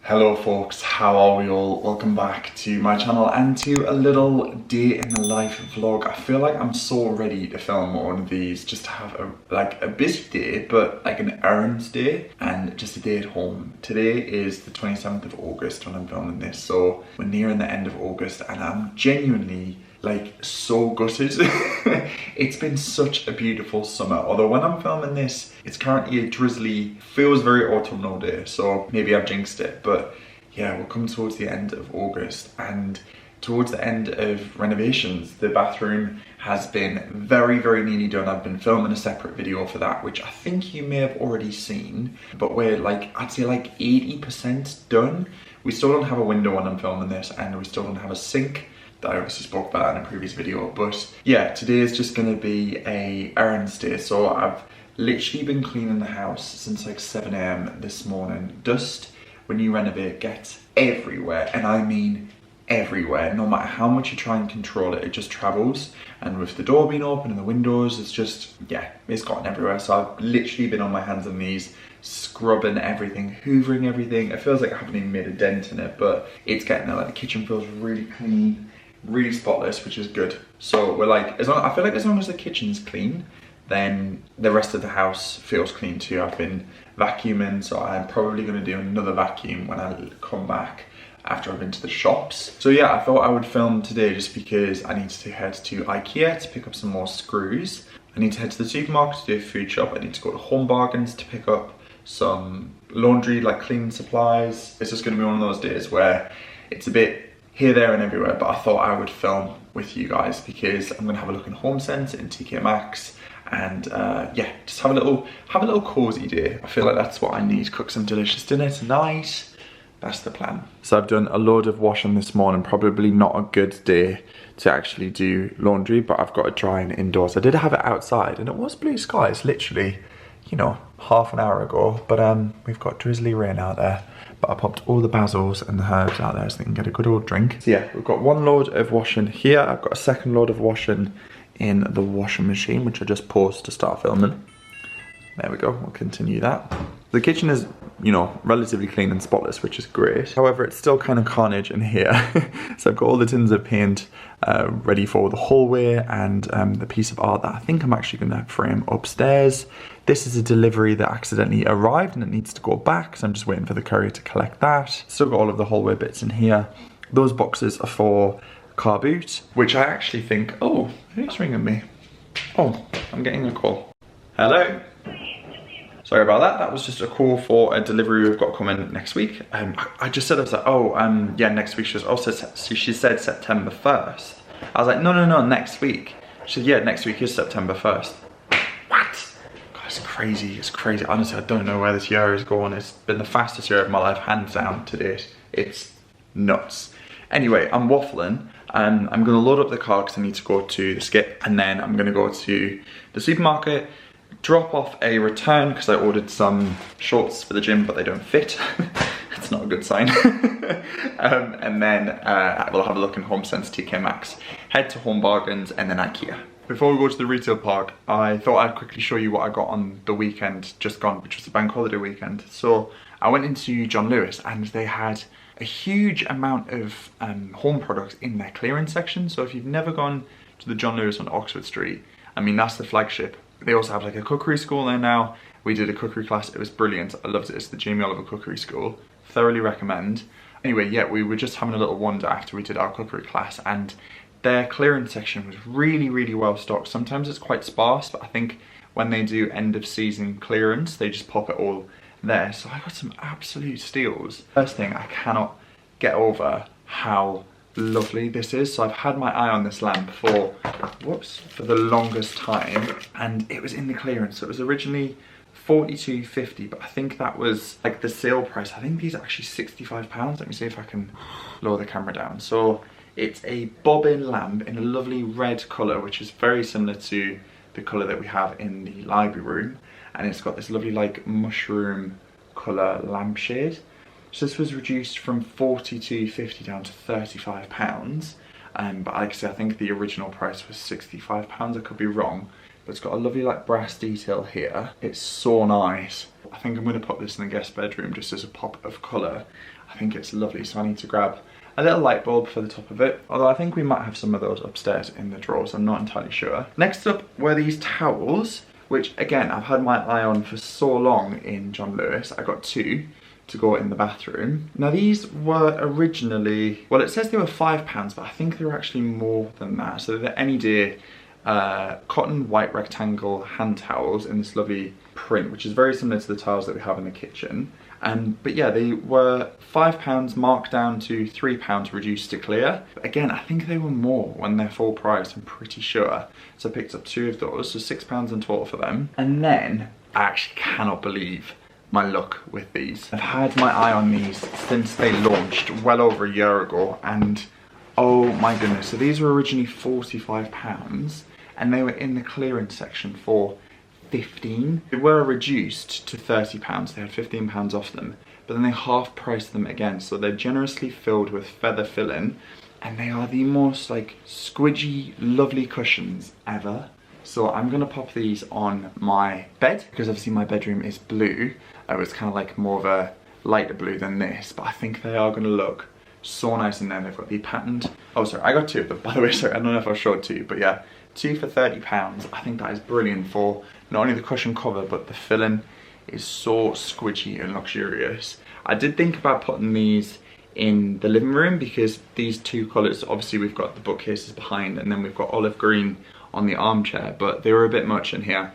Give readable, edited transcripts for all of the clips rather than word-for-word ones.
Hello folks, how are we all? Welcome back to my channel and to a little day in the life vlog. I feel like I'm so ready to film one of these, just to have a busy day, but like an errands day and just a day at home. Today is the 27th of August when I'm filming this, so we're nearing the end of August and I'm genuinely like so gutted. It's been such a beautiful summer, although when I'm filming this it's currently a drizzly, feels very autumnal day, so maybe I've jinxed it. But yeah, we're coming towards the end of August and towards the end of renovations. The bathroom has been very nearly done. I've been filming a separate video for that, which I think you may have already seen, but we're like, I'd say like 80% done. We still don't have a window when I'm filming this, and we still don't have a sink. That I obviously spoke about in a previous video. But yeah, today is just gonna be a errands day. So I've literally been cleaning the house since like 7 AM this morning. Dust, when you renovate, gets everywhere, and I mean everywhere. No matter how much you try and control it, it just travels. And with the door being open and the windows, it's just, yeah, it's gotten everywhere. So I've literally been on my hands and knees, scrubbing everything, hoovering everything. It feels like I haven't even made a dent in it, but it's getting there. Like the kitchen feels really clean, really spotless, which is good. So we're like, I feel like as long as the kitchen's clean, then the rest of the house feels clean too. I've been vacuuming, so I'm probably going to do another vacuum when I come back after I've been to the shops. So yeah, I thought I would film today just because I need to head to IKEA to pick up some more screws. I need to head to the supermarket to do a food shop. I need to go to Home Bargains to pick up some laundry, like cleaning supplies. It's just going to be one of those days where it's a bit here, there and everywhere, but I thought I would film with you guys because I'm gonna have a look in HomeSense and TK Maxx and yeah, just have a little cozy day. I feel like that's what I need. Cook some delicious dinner tonight. That's the plan. So I've done a load of washing this morning. Probably not a good day to actually do laundry, but I've got it drying indoors. I did have it outside and it was blue skies literally, you know, half an hour ago, but we've got drizzly rain out there. But I popped all the basils and the herbs out there so they can get a good old drink. So yeah, we've got one load of washing here. I've got a second load of washing in the washing machine, which I just paused to start filming. There we go, we'll continue that. The kitchen is, you know, relatively clean and spotless, which is great. However, it's still kind of carnage in here. So I've got all the tins of paint ready for the hallway and the piece of art that I think I'm actually gonna frame upstairs. This is a delivery that accidentally arrived and it needs to go back, so I'm just waiting for the courier to collect that. Still got all of the hallway bits in here. Those boxes are for car boot, which I actually think, oh, who's ringing me? Oh, I'm getting a call. Hello? Sorry about that. That was just a call for a delivery we've got coming next week. I just said, I was like, oh, yeah, next week. She was also, she said September 1st. I was like, no, next week. She said, yeah, next week is September 1st. What? God, it's crazy. Honestly, I don't know where this year is going. It's been the fastest year of my life, hands down, to date. It's nuts. Anyway, I'm waffling. I'm gonna load up the car because I need to go to the skip, and then I'm gonna go to the supermarket, drop off a return because I ordered some shorts for the gym but they don't fit. It's not a good sign. And then we'll have a look in HomeSense, TK Maxx, head to Home Bargains and then IKEA. Before we go to the retail park, I thought I'd quickly show you what I got on the weekend just gone, which was the bank holiday weekend. So I went into John Lewis and they had a huge amount of home products in their clearance section. So if you've never gone to the John Lewis on Oxford Street, I mean, that's the flagship. They also have like a cookery school there now. We did a cookery class, it was brilliant. I loved it. It's the Jamie Oliver Cookery School. Thoroughly recommend. Anyway, yeah, we were just having a little wander after we did our cookery class and their clearance section was really well stocked. Sometimes it's quite sparse, but I think when they do end of season clearance, they just pop it all there. So I got some absolute steals. First thing, I cannot get over how lovely this is. So I've had my eye on this lamp for the longest time, and it was in the clearance. So it was originally £42.50, but I think that was like the sale price. I think these are actually £65. Let me see if I can lower the camera down. So it's a bobbin lamp in a lovely red colour, which is very similar to the colour that we have in the library room, and it's got this lovely like mushroom colour lampshade. So this was reduced from £42.50 down to £35. But like I say, I think the original price was £65. I could be wrong, but it's got a lovely like brass detail here. It's so nice. I think I'm going to put this in the guest bedroom just as a pop of colour. I think it's lovely. So I need to grab a little light bulb for the top of it. Although I think we might have some of those upstairs in the drawers, I'm not entirely sure. Next up were these towels, which again, I've had my eye on for so long in John Lewis. I got 2 to go in the bathroom. Now these were originally, well it says they were £5, but I think they were actually more than that. So they're any day cotton white rectangle hand towels in this lovely print, which is very similar to the towels that we have in the kitchen. But yeah, they were £5 marked down to £3 reduced to clear. But again, I think they were more when they're full price, I'm pretty sure. So I picked up 2 of those, so £6 in total for them. And then, I actually cannot believe my luck with these. I've had my eye on these since they launched well over a year ago, and oh my goodness. So these were originally £45 and they were in the clearance section for 15. They were reduced to £30, they had £15 off them, but then they half priced them again. So they're generously filled with feather filling, and they are the most like squidgy, lovely cushions ever. So I'm gonna pop these on my bed, because obviously my bedroom is blue. It's kind of like more of a lighter blue than this, but I think they are gonna look so nice in there. They've got the patterned, oh sorry, I got 2 of them, by the way, sorry, I don't know if I showed 2, but yeah, 2 for £30. I think that is brilliant for not only the cushion cover, but the filling is so squidgy and luxurious. I did think about putting these in the living room, because these 2 colours, obviously we've got the bookcases behind, and then we've got olive green on the armchair, but they were a bit much in here.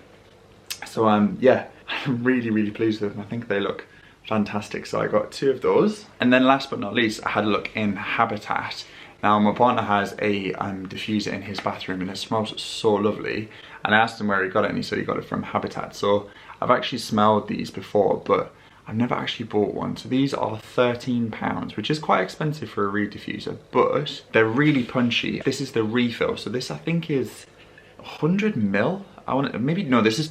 So yeah, I'm really pleased with them. I think they look fantastic. So I got 2 of those. And then last but not least, I had a look in Habitat. Now my partner has a diffuser in his bathroom, and it smells so lovely. And I asked him where he got it, and he said he got it from Habitat. So I've actually smelled these before, but I've never actually bought one. So these are £13, which is quite expensive for a reed diffuser, but they're really punchy. This is the refill. So this I think is 100 mil. This is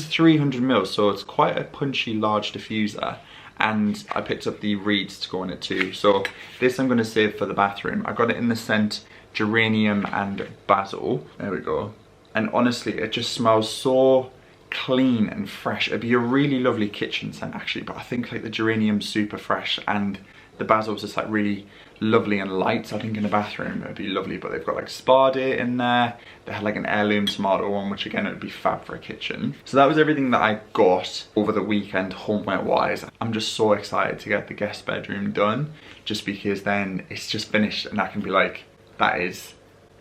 300 mil. So it's quite a punchy, large diffuser. And I picked up the reeds to go in it too. So this I'm gonna save for the bathroom. I got it in the scent geranium and basil. There we go. And honestly, it just smells so clean and fresh. It'd be a really lovely kitchen scent actually, but I think like the geranium's super fresh and the basil's just like really lovely and light. So I think in the bathroom it'd be lovely. But they've got like spa day in there. They had like an heirloom tomato one, which again, it would be fab for a kitchen. So that was everything that I got over the weekend homeware wise. I'm just so excited to get the guest bedroom done, just because then it's just finished and I can be like, that is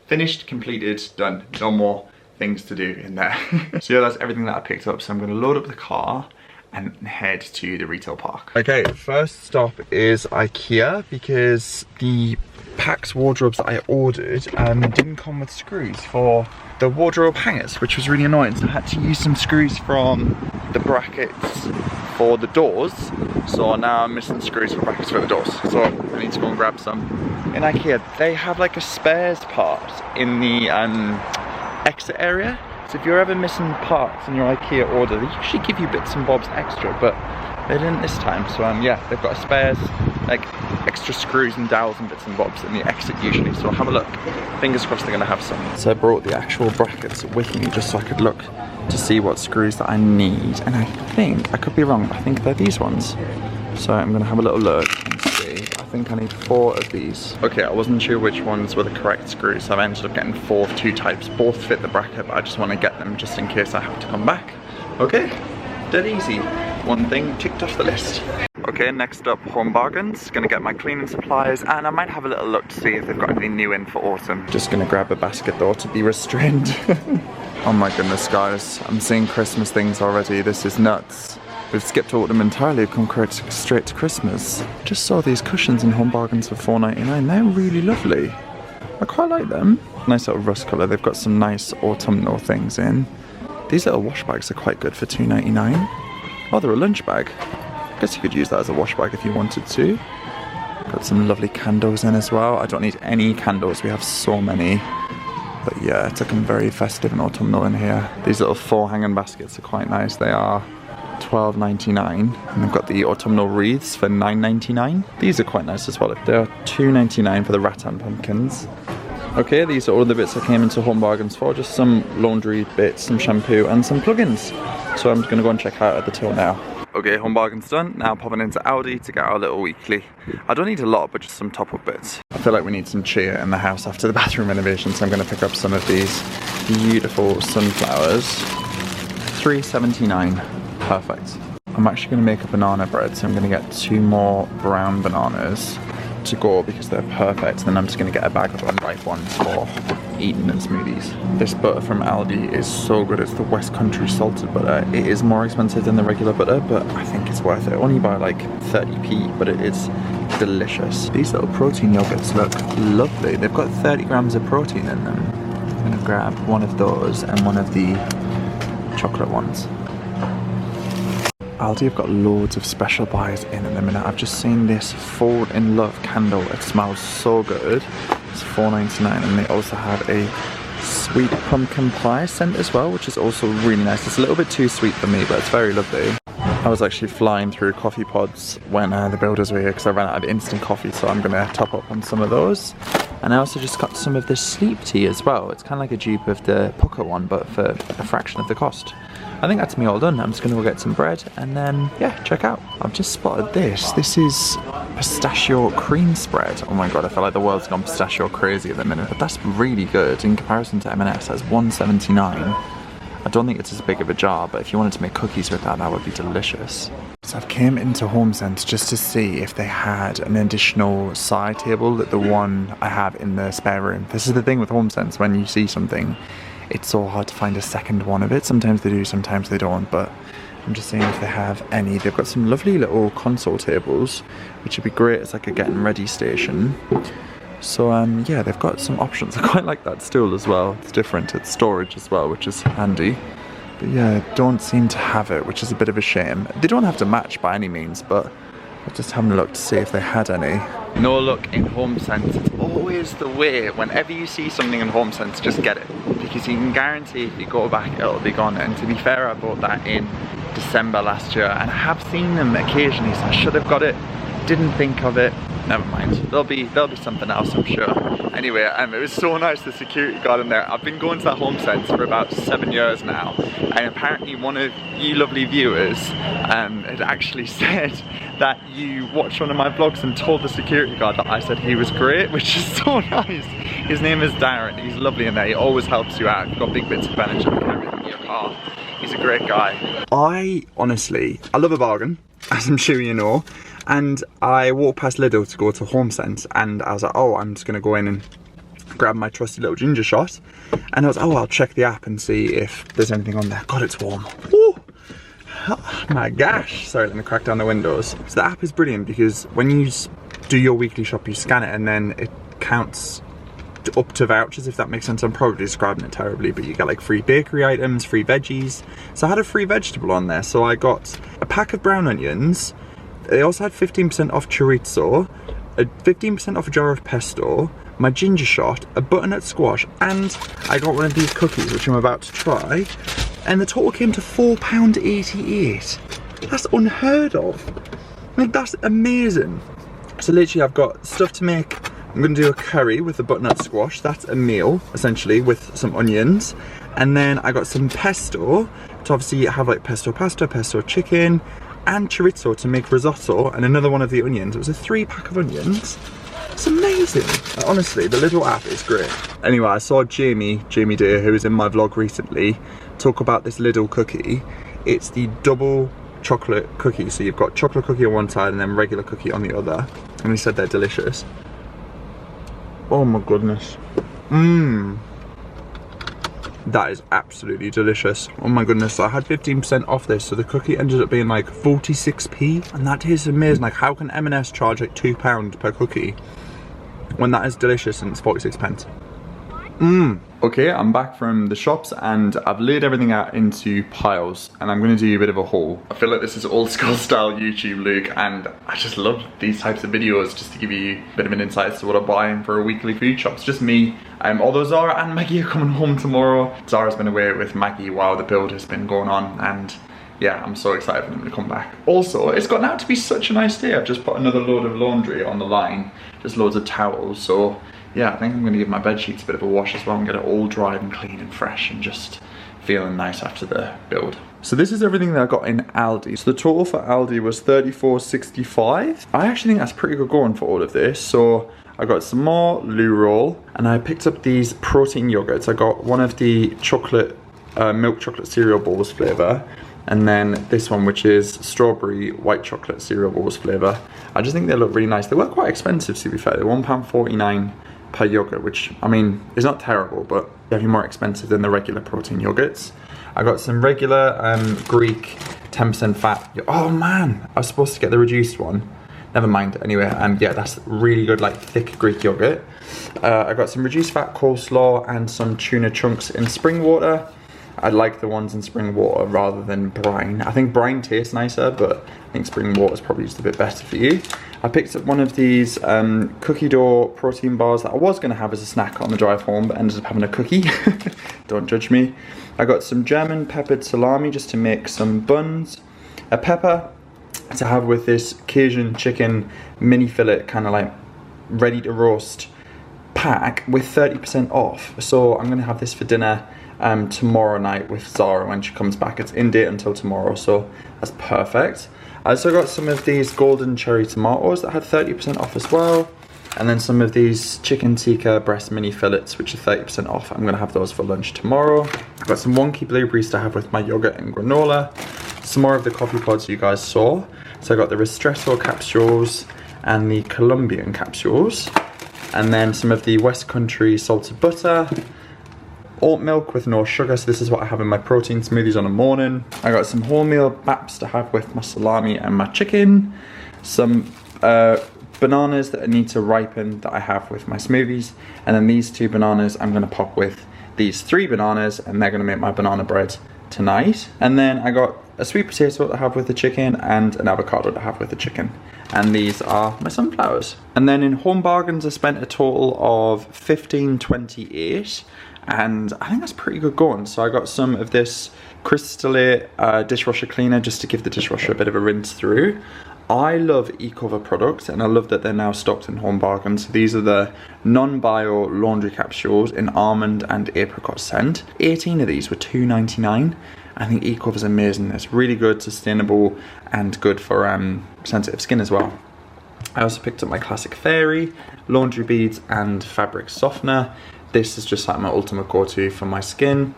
finished, completed, done. No more things to do in there. So yeah, that's everything that I picked up. So I'm gonna load up the car and head to the retail park. Okay, first stop is IKEA, because the Pax wardrobes that I ordered didn't come with screws for the wardrobe hangers, which was really annoying. So I had to use some screws from the brackets for the doors. So now I'm missing screws for brackets for the doors. So I need to go and grab some. In IKEA, they have like a spares part in the exit area. So if you're ever missing parts in your IKEA order, they usually give you bits and bobs extra, but they didn't this time. So yeah, they've got a spares, like extra screws and dowels and bits and bobs in the exit usually. So I'll have a look. Fingers crossed they're gonna have some. So I brought the actual brackets with me just so I could look to see what screws that I need. And I think, I could be wrong, I think they're these ones. So I'm gonna have a little look and see. I think I need 4 of these. Okay, I wasn't sure which ones were the correct screws, so I've ended up getting 4 of 2 types. Both fit the bracket, but I just want to get them just in case I have to come back. Okay, dead easy. One thing ticked off the list. Okay, next up, Home Bargains. Gonna get my cleaning supplies, and I might have a little look to see if they've got anything new in for autumn. Just gonna grab a basket though to be restrained. Oh my goodness, guys. I'm seeing Christmas things already. This is nuts. We've skipped autumn entirely, we've come straight to Christmas. Just saw these cushions in Home Bargains for £4.99. They're really lovely. I quite like them. Nice little rust colour. They've got some nice autumnal things in. These little wash bags are quite good for £2.99. Oh, they're a lunch bag. I guess you could use that as a wash bag if you wanted to. Got some lovely candles in as well. I don't need any candles, we have so many. But yeah, it's looking very festive and autumnal in here. These little 4 hanging baskets are quite nice. They are £12.99, and they've got the autumnal wreaths for £9.99. These are quite nice as well. They are £2.99 for the rattan pumpkins. Okay, these are all the bits I came into Home Bargains for. Just some laundry bits, some shampoo and some plugins. So I'm just going to go and check out at the till now. Okay, home bargain's done. Now popping into Aldi to get our little weekly. I don't need a lot, but just some top-up bits. I feel like we need some cheer in the house after the bathroom renovation, so I'm going to pick up some of these beautiful sunflowers. $3.79. Perfect. I'm actually going to make a banana bread, so I'm going to get 2 more brown bananas to go because they're perfect. And then I'm just going to get a bag of unripe ones for eating in smoothies. This butter from Aldi is so good. It's the West Country salted butter. It is more expensive than the regular butter, but I think it's worth it. Only by like 30p, but it is delicious. These little protein yogurts look lovely. They've got 30 grams of protein in them. I'm going to grab one of those and one of the chocolate ones. Aldi have got loads of special buys in at the minute. I've just seen this Fall in Love candle. It smells so good. It's $4.99, and they also have a sweet pumpkin pie scent as well, which is also really nice. It's a little bit too sweet for me, but it's very lovely. I was actually flying through coffee pods when the builders were here because I ran out of instant coffee, so I'm going to top up on some of those. And I also just got some of this sleep tea as well. It's kind of like a dupe of the Pucker one, but for a fraction of the cost. I think that's me all done. I'm just going to go get some bread and then, yeah, check out. I've just spotted this. This is pistachio cream spread. Oh my god, I feel like the world's gone pistachio crazy at the minute. But that's really good in comparison to M&S. That's $1.79. I don't think it's as big of a jar, but if you wanted to make cookies with that, that would be delicious. So I've came into HomeSense just to see if they had an additional side table that the one I have in the spare room. This is the thing with HomeSense, when you see something, it's so hard to find a second one of it. Sometimes they do, sometimes they don't, but I'm just seeing if they have any. They've got some lovely little console tables, which would be great as like a getting ready station. So yeah, they've got some options. I quite like that stool as well. It's different, it's storage as well, which is handy. But yeah, they don't seem to have it, which is a bit of a shame. They don't have to match by any means, but I'm just having a look to see if they had any. No luck in HomeSense. It's always the way. Whenever you see something in HomeSense, just get it. Because you can guarantee if you go back, it'll be gone. And to be fair, I bought that in December last year, and I have seen them occasionally, so I should have got it. Didn't think of it. Never mind. There'll be something else, I'm sure. Anyway, it was so nice, the security guard in there. I've been going to that HomeSense for about 7 years now, and apparently one of you lovely viewers had actually said that you watched one of my vlogs and told the security guard that I said he was great, which is so nice. His name is Darren. He's lovely in there. He always helps you out. You've got big bits of furniture and everything in your car. He's a great guy. I love a bargain, as I'm sure you know. And I walked past Lidl to go to HomeSense, and I was like, oh, I'm just going to go in and grab my trusty little ginger shot. And I was, oh, I'll check the app and see if there's anything on there. God, it's warm. Woo! Oh my gosh. Sorry, let me crack down the windows. So the app is brilliant because when you do your weekly shop, you scan it and then it counts up to vouchers, if that makes sense. I'm probably describing it terribly, but you get like free bakery items, free veggies. So I had a free vegetable on there. So I got a pack of brown onions. They also had 15% off chorizo, 15% off a jar of pesto, my ginger shot, a butternut squash, and I got one of these cookies, which I'm about to try. And the total came to £4.88. That's unheard of. Like, that's amazing. So literally I've got stuff to make. I'm going to do a curry with the butternut squash. That's a meal, essentially, with some onions. And then I got some pesto to obviously have like pesto pasta, pesto chicken, and chorizo to make risotto, and another one of the onions. It was a 3-pack of onions. It's amazing. Honestly, the little app is great. Anyway, I saw Jamie Deere, who was in my vlog recently, talk about this Lidl cookie. It's the double chocolate cookie. So you've got chocolate cookie on one side and then regular cookie on the other. And he said they're delicious. Oh my goodness. Mmm. That is absolutely delicious. Oh my goodness, I had 15% off this, so the cookie ended up being like 46p, and that tastes amazing. Like, how can M&S charge like £2 per cookie when that is delicious and it's 46p? Mmm. Okay, I'm back from the shops and I've laid everything out into piles, and I'm gonna do a bit of a haul. I feel like this is old school style YouTube look, and I just love these types of videos just to give you a bit of an insight as to what I'm buying for a weekly food shop. It's just me. Although Zara and Maggie are coming home tomorrow. Zara's been away with Maggie while the build has been going on, and yeah, I'm so excited for them to come back. Also, it's gotten out to be such a nice day. I've just put another load of laundry on the line, just loads of towels, so yeah, I think I'm going to give my bed sheets a bit of a wash as well and get it all dried and clean and fresh and just feeling nice after the build. So this is everything that I got in Aldi. So the total for Aldi was $34.65. I actually think that's pretty good going for all of this. So I got some more loo roll, and I picked up these protein yogurts. I got one of the chocolate, milk chocolate cereal balls flavour, and then this one, which is strawberry white chocolate cereal balls flavour. I just think they look really nice. They were quite expensive, to be fair. They're £1.49 per yogurt, which, I mean, is not terrible, but definitely more expensive than the regular protein yogurts. I got some regular Greek 10% fat. Oh man, I was supposed to get the reduced one. Never mind. Anyway, yeah, that's really good, like thick Greek yogurt. I got some reduced fat coleslaw and some tuna chunks in spring water. I like the ones in spring water rather than brine. I think brine tastes nicer, but I think spring water is probably just a bit better for you. I picked up one of these cookie dough protein bars that I was going to have as a snack on the drive home, but ended up having a cookie. Don't judge me. I got some German peppered salami just to make some buns. A pepper to have with this Cajun chicken mini fillet, kind of like ready to roast pack with 30% off. So I'm going to have this for dinner tomorrow night with Zara when she comes back. It's in date until tomorrow, so that's perfect. I also got some of these golden cherry tomatoes that had 30% off as well. And then some of these chicken tikka breast mini fillets, which are 30% off. I'm gonna have those for lunch tomorrow. I've got some wonky blueberries to have with my yogurt and granola. Some more of the coffee pods you guys saw. So I got the ristretto capsules and the Colombian capsules. And then some of the West Country salted butter. Oat milk with no sugar, so this is what I have in my protein smoothies on a morning. I got some wholemeal baps to have with my salami and my chicken. Some bananas that I need to ripen that I have with my smoothies. And then these 2 bananas I'm gonna pop with these 3 bananas, and they're gonna make my banana bread tonight. And then I got a sweet potato to have with the chicken and an avocado to have with the chicken. And these are my sunflowers. And then in home bargains I spent a total of $15.28. And I think that's pretty good going. So I got some of this Crystalite dishwasher cleaner just to give the dishwasher a bit of a rinse through. I love eCover products, and I love that they're now stocked in home bargains. So these are the non-bio laundry capsules in almond and apricot scent. 18 of these were $2.99. I think eCover's amazing. It's really good, sustainable, and good for sensitive skin as well. I also picked up my classic fairy, laundry beads, and fabric softener. This is just like my ultimate go-to for my skin.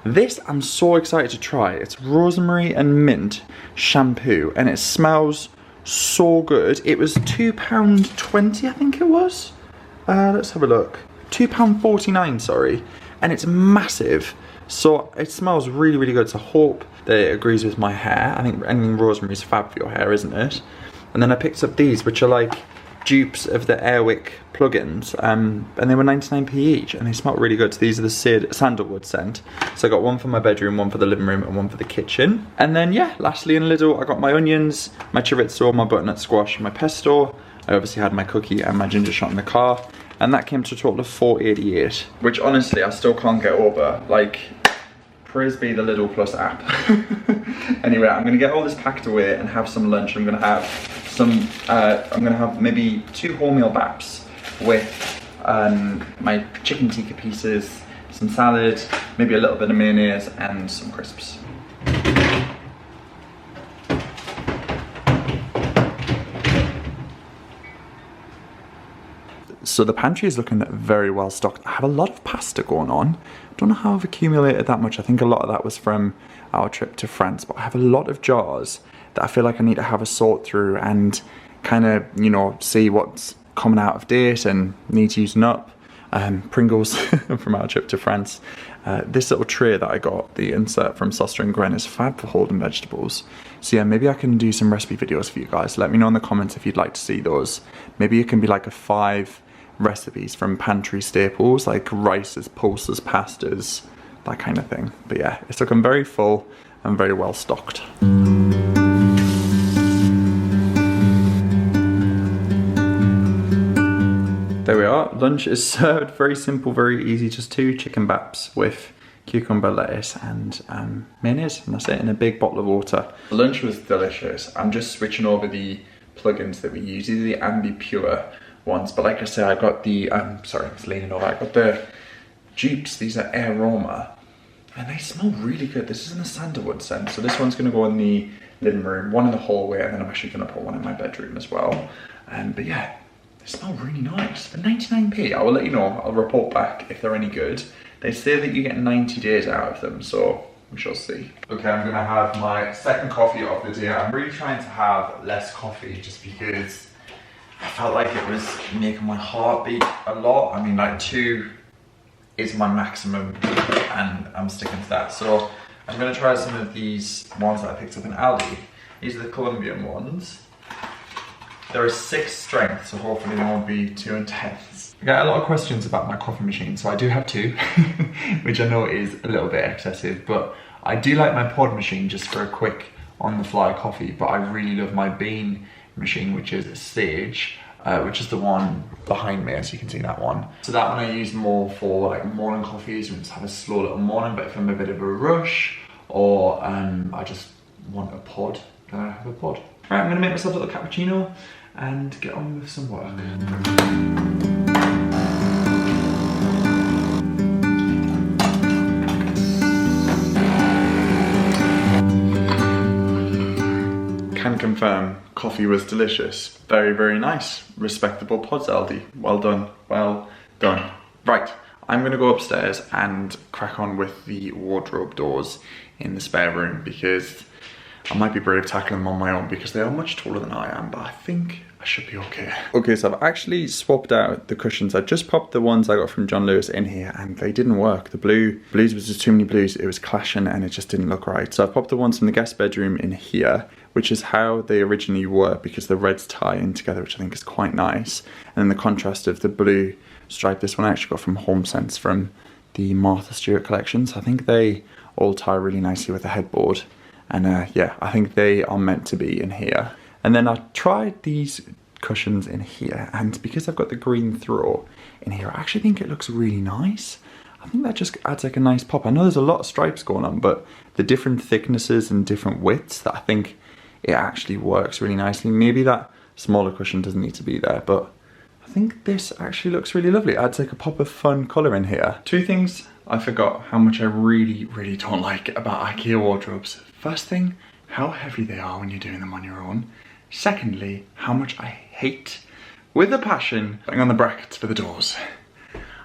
This I'm so excited to try. It's rosemary and mint shampoo, and it smells so good. It was £2.20, I think it was. Let's have a look. £2.49, sorry. And it's massive. So it smells really, really good. So I hope that it agrees with my hair. I think anything rosemary is fab for your hair, isn't it? And then I picked up these, which are like dupes of the Airwick plugins, and they were 99p each, and they smell really good. So these are the sandalwood scent. So I got one for my bedroom, one for the living room, and one for the kitchen. And then yeah, lastly in Lidl, I got my onions, my chorizo, my butternut squash, my pesto. I obviously had my cookie and my ginger shot in the car, and that came to a total of $4.88, which honestly I still can't get over. Like, praise be the Lidl Plus app. Anyway, I'm gonna get all this packed away and have some lunch. I'm gonna have some, I'm gonna have maybe 2 wholemeal baps with my chicken tikka pieces, some salad, maybe a little bit of mayonnaise, and some crisps. So the pantry is looking very well stocked. I have a lot of pasta going on. Don't know how I've accumulated that much. I think a lot of that was from our trip to France, but I have a lot of jars that I feel like I need to have a sort through and kind of, you know, see what's coming out of date and needs using up. Pringles from our trip to France. This little tray that I got, the insert from Soster and Gwen, is fab for holding vegetables. So yeah, maybe I can do some recipe videos for you guys. Let me know in the comments if you'd like to see those. Maybe it can be like a 5 recipes from pantry staples, like rices, pulses, pastas, that kind of thing. But yeah, it's looking very full and very well stocked. There we are, lunch is served. Very simple, very easy, just 2 chicken baps with cucumber, lettuce, and mayonnaise, and that's it, in a big bottle of water. Lunch was delicious. I'm just switching over the plugins that we use. These are the Ambi Pure ones, but like I said, I got the, sorry, I was leaning over, I got the dupes. These are Aroma. And they smell really good. This is in a sandalwood scent. So this one's gonna go in the living room, one in the hallway, and then I'm actually gonna put one in my bedroom as well. But yeah, they smell really nice. For 99p, I will let you know, I'll report back if they're any good. They say that you get 90 days out of them, so we shall see. Okay, I'm gonna have my second coffee of the day. I'm really trying to have less coffee just because I felt like it was making my heart beat a lot. I mean, like 2 is my maximum and I'm sticking to that. So I'm gonna try some of these ones that I picked up in Aldi. These are the Colombian ones. There are 6 strengths, so hopefully they won't be too intense. I get a lot of questions about my coffee machine, so I do have 2, which I know is a little bit excessive, but I do like my pod machine just for a quick on-the-fly coffee, but I really love my bean machine, which is a Sage, which is the one behind me, as you can see that one. So that one I use more for like morning coffees, when I just have a slow little morning, but if I'm a bit of a rush, or I just want a pod, then I have a pod. Right, I'm gonna make myself a little cappuccino and get on with some work. Can confirm, coffee was delicious. Very, very nice. Respectable pods, Aldi. Well done, well done. Right, I'm gonna go upstairs and crack on with the wardrobe doors in the spare room because I might be brave tackling them on my own because they are much taller than I am, but I think I should be okay. Okay, so I've actually swapped out the cushions. I just popped the ones I got from John Lewis in here and they didn't work. The blues was just too many blues. It was clashing and it just didn't look right. So I popped the ones from the guest bedroom in here, which is how they originally were because the reds tie in together, which I think is quite nice. And then the contrast of the blue stripe, this one I actually got from HomeSense from the Martha Stewart collection. So I think they all tie really nicely with the headboard. And yeah, I think they are meant to be in here. And then I tried these cushions in here, and because I've got the green throw in here, I actually think it looks really nice. I think that just adds like a nice pop. I know there's a lot of stripes going on, but the different thicknesses and different widths, that I think it actually works really nicely. Maybe that smaller cushion doesn't need to be there, but I think this actually looks really lovely. It adds like a pop of fun colour in here. 2 things I forgot how much I really, really don't like about IKEA wardrobes. First thing, how heavy they are when you're doing them on your own. Secondly, how much I hate, with a passion, putting on the brackets for the doors.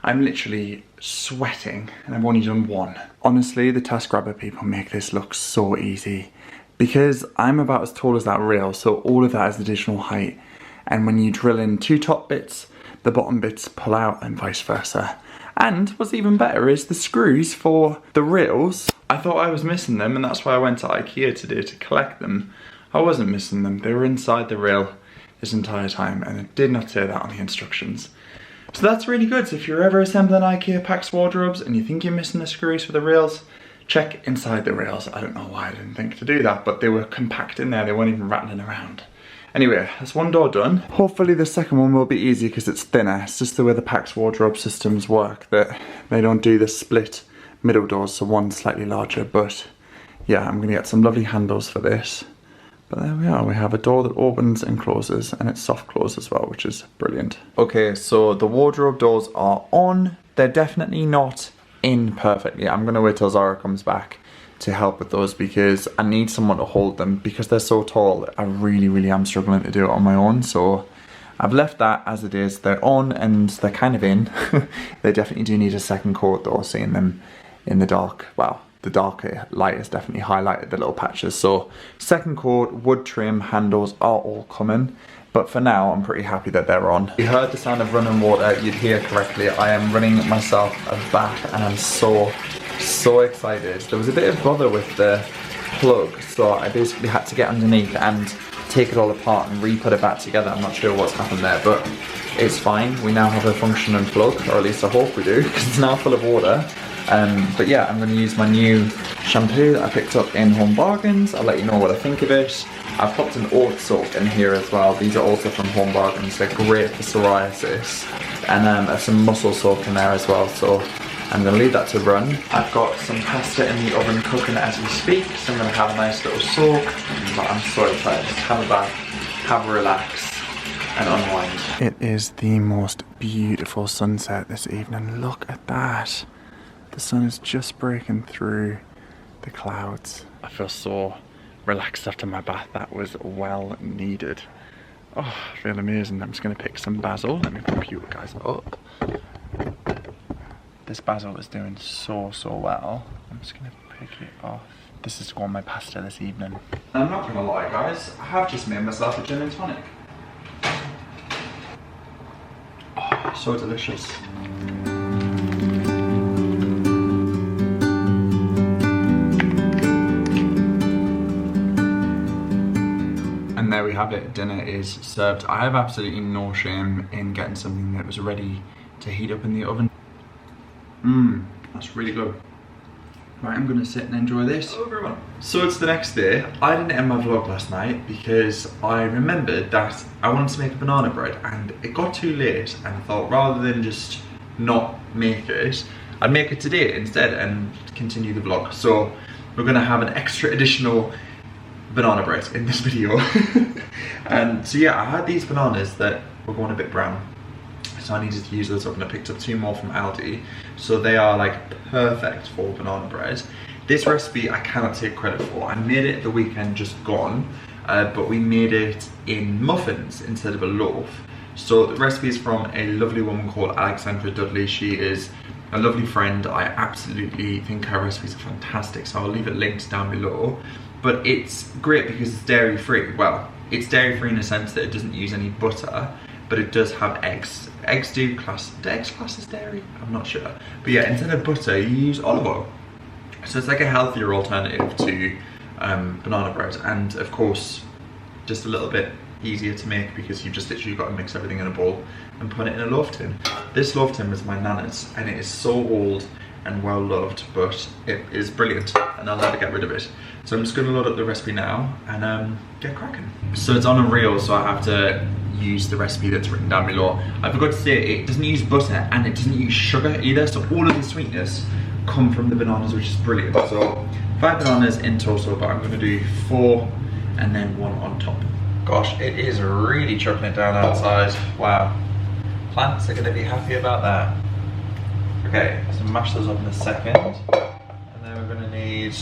I'm literally sweating and I've only done 1. Honestly, the task grabber people make this look so easy because I'm about as tall as that rail, so all of that is additional height. And when you drill in 2 top bits, the bottom bits pull out and vice versa. And what's even better is the screws for the rails. I thought I was missing them and that's why I went to IKEA today to collect them. I wasn't missing them, they were inside the rail this entire time and it did not say that on the instructions. So that's really good. So if you're ever assembling IKEA PAX wardrobes and you think you're missing the screws for the rails, check inside the rails. I don't know why I didn't think to do that, but they were compact in there, they weren't even rattling around. Anyway, that's 1 door done. Hopefully the second one will be easy because it's thinner. It's just the way the PAX wardrobe systems work that they don't do the split middle doors, so one's slightly larger, but yeah, I'm gonna get some lovely handles for this. But there we are, we have a door that opens and closes and it's soft close as well, which is brilliant. Okay, so the wardrobe doors are on. They're definitely not in perfectly. I'm gonna wait till Zara comes back to help with those because I need someone to hold them because they're so tall. I really am struggling to do it on my own, so I've left that as it is. They're on and they're kind of in. They definitely do need a second coat though, seeing them in the dark. Well, the darker light has definitely highlighted the little patches. So second coat, wood trim, handles are all coming. But for now, I'm pretty happy that they're on. You heard the sound of running water, you'd hear correctly. I am running myself a bath and I'm so excited. There was a bit of bother with the plug, so I basically had to get underneath and take it all apart and re-put it back together. I'm not sure what's happened there, but it's fine. We now have a functioning plug, or at least I hope we do, because it's now full of water. But yeah, I'm going to use my new shampoo that I picked up in Home Bargains. I'll let you know what I think of it. I've popped an oat soak in here as well. These are also from Home Bargains. They're great for psoriasis. And some muscle soak in there as well. So I'm going to leave that to run. I've got some pasta in the oven cooking as we speak. So I'm going to have a nice little soak. But I'm so excited. Just have a bath, have a relax and unwind. It is the most beautiful sunset this evening. Look at that. The sun is just breaking through the clouds. I feel so relaxed after my bath. That was well needed. Oh, I feel amazing. I'm just gonna pick some basil. Let me pop you guys up. This basil is doing so well. I'm just gonna pick it off. This is on my pasta this evening. I'm not gonna lie guys, I have just made myself a gin and tonic. Oh, so delicious. And there we have it, dinner is served. I have absolutely no shame in getting something that was ready to heat up in the oven. That's really good. Right, I'm gonna sit and enjoy this. Hello everyone. So it's the next day. I didn't end my vlog last night because I remembered that I wanted to make a banana bread and it got too late and I thought rather than just not make it, I'd make it today instead and continue the vlog. So we're gonna have an extra additional banana bread in this video. And so yeah, I had these bananas that were going a bit brown. So I needed to use those up and I picked up 2 more from Aldi. So they are like perfect for banana bread. This recipe I cannot take credit for. I made it the weekend just gone, but we made it in muffins instead of a loaf. So the recipe is from a lovely woman called Alexandra Dudley. She is a lovely friend. I absolutely think her recipes are fantastic. So I'll leave it linked down below. But it's great because it's dairy free. Well, it's dairy free in the sense that it doesn't use any butter, but it does have eggs. Eggs do class as dairy? I'm not sure. But yeah, instead of butter, you use olive oil. So it's like a healthier alternative to banana bread. And of course, just a little bit easier to make because you've just literally got to mix everything in a bowl and put it in a loaf tin. This loaf tin was my nana's and it is so old and well loved, but it is brilliant and I'll never get rid of it. So I'm just gonna load up the recipe now and get cracking. So it's on a reel, so I have to use the recipe that's written down below. I forgot to say it doesn't use butter and it doesn't use sugar either, so all of the sweetness come from the bananas, which is brilliant. So 5 bananas in total, but I'm gonna do 4 and then 1 on top. Gosh, it is really chucking it down outside. Wow, plants are gonna be happy about that. Okay, so mash those up in a second. And then we're gonna need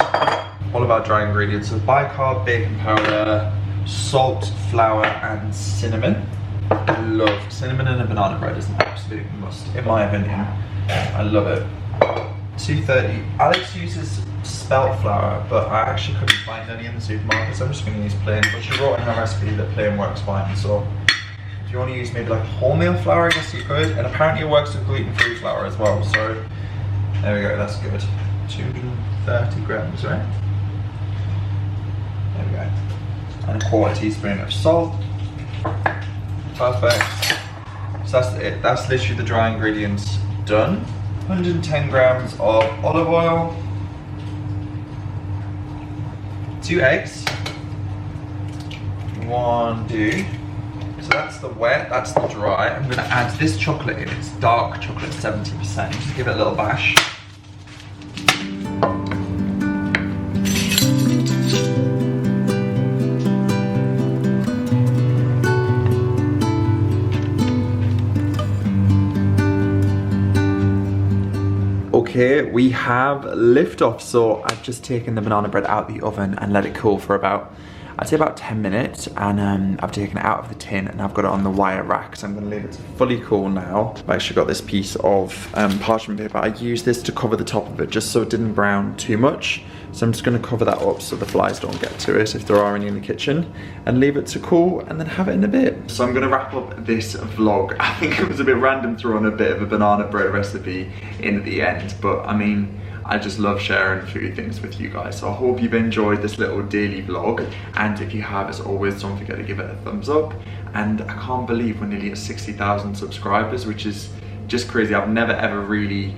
all of our dry ingredients. So bicarb, baking powder, salt, flour, and cinnamon. I love cinnamon in a banana bread is an absolute must, in my opinion. I love it. 230. Alex uses spelt flour, but I actually couldn't find any in the supermarket, so I'm just gonna use plain. But she wrote in her recipe that plain works fine, so if you want to use maybe like wholemeal flour, I guess you could. And apparently it works with gluten-free flour as well, so there we go, that's good. 230 grams, right? There we go. And a 1/4 teaspoon of salt. Perfect. So that's it. That's literally the dry ingredients done. 110 grams of olive oil. 2 eggs. 1 do. So that's the wet, that's the dry. I'm gonna add this chocolate in. It's dark chocolate, 70%. Just give it a little bash. Okay, we have liftoff. So I've just taken the banana bread out of the oven and let it cool for about, I'd say about 10 minutes, and I've taken it out of the tin and I've got it on the wire rack. So I'm gonna leave it to fully cool now. I've actually got this piece of parchment paper. I used this to cover the top of it just so it didn't brown too much. So I'm just gonna cover that up so the flies don't get to it if there are any in the kitchen, and leave it to cool and then have it in a bit. So I'm gonna wrap up this vlog. I think it was a bit random throwing a bit of a banana bread recipe in at the end, but I mean, I just love sharing food things with you guys. So I hope you've enjoyed this little daily vlog. And if you have, as always, don't forget to give it a thumbs up. And I can't believe we're nearly at 60,000 subscribers, which is just crazy. I've never ever really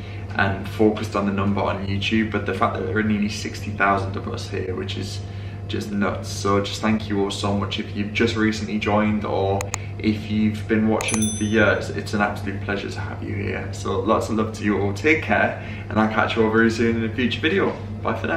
focused on the number on YouTube, but the fact that there are nearly 60,000 of us here, which is just nuts. So just thank you all so much if you've just recently joined or if you've been watching for years. It's an absolute pleasure to have you here. So lots of love to you all. Take care, and I'll catch you all very soon in a future video. Bye for now.